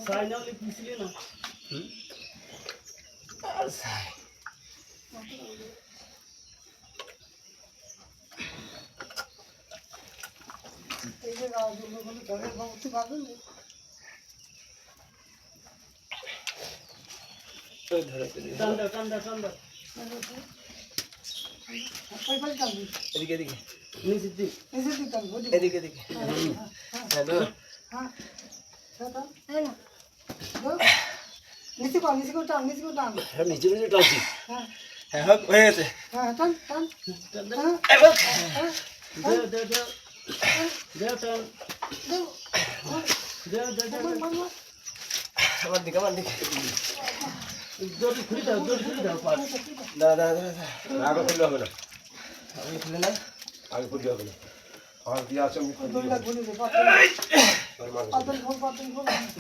Finally, pisili na. এদিকে এদিকে নিচের দিক এদিকে এদিকে নিচে কর নিচে কর টান নিচে কর টান হ্যাঁ নিচে নিচে টানছি হ্যাঁ হ্যাঁ হয়ে গেছে হ্যাঁ টান টান দে দে দে দে টান দে দে দে আমার দিকে জোরে খুলে দাও পার না না না আগে খুললে হবে না আগে খুলে না আগে খুললে হবে না আর দিয়া আছে আমি খুলে দে পাতন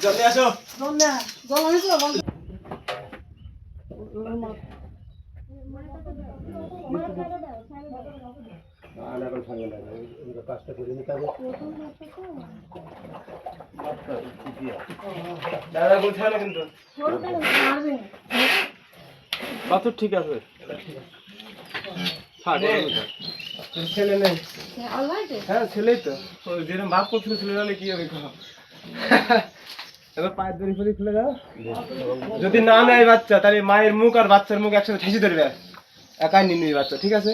জলদি আসো জল আনিছো আনা করে খাবে না এটা কাজটা করে নিতে হবে দাদা বলছে না কিন্তু কত ঠিক আছে ছেলে নেই হ্যাঁ ছেলেই তো যেরকম ভাব করছিল ছেলে হলে কি হবে এবার পায়ের দড়ি ফড়ি খুলে দাও যদি না নেয় বাচ্চা তাহলে মায়ের মুখ আর বাচ্চার মুখ একসাথে ঠেসে ধরবে একাই নিয়ে বাচ্চা ঠিক আছে